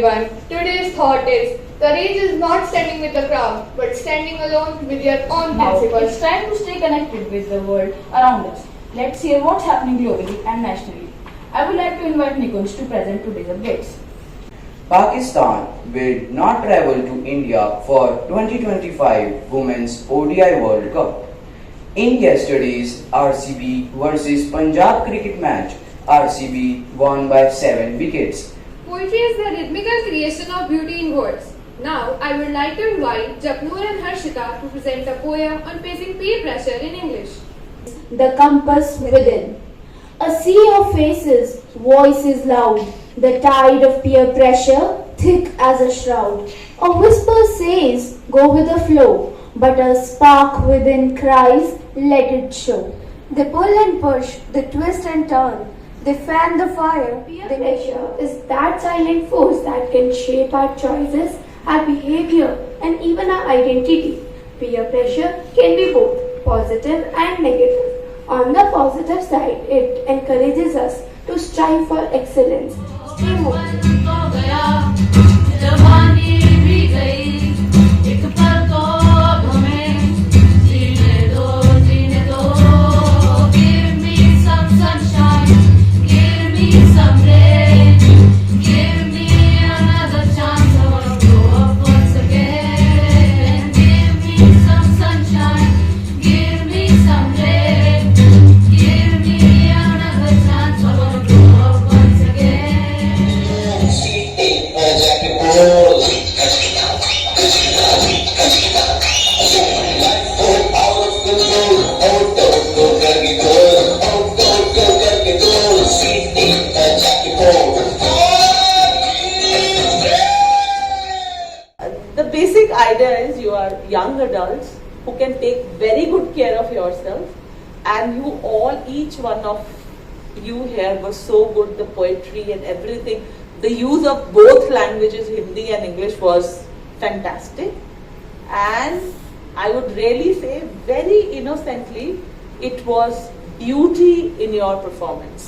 everyone. Today's thought is courage is not standing with the crowd, but standing alone with your own Now, principles. it's time to stay connected with the world around us. Let's hear what's happening globally and nationally. I would like to invite Nikunj to present today's updates. Pakistan will not travel to India for 2025 Women's ODI World Cup. In yesterday's RCB versus Punjab cricket match, RCB won by 7 wickets. Poetry is the rhythmical creation of beauty in words. Now, I would like to invite Japnoor and Harshita to present a poem on facing peer pressure in English. The compass within. A sea of faces, voices loud, the tide of peer pressure, thick as a shroud. A whisper says, go with the flow, but a spark within cries, let it show. They pull and push, they twist and turn, they fan the fire. Peer pressure is that silent force that can shape our choices, our behavior, and even our identity. Peer pressure can be both positive and negative. On the positive side, it encourages us to strive for excellence. Stay motivated. The basic idea is you are young adults who can take very good care of yourself, and you all, each one of you here was so good. The poetry and everything, the use of both languages, Hindi and English, was fantastic. And I would really say, very innocently, it was beauty in your performance.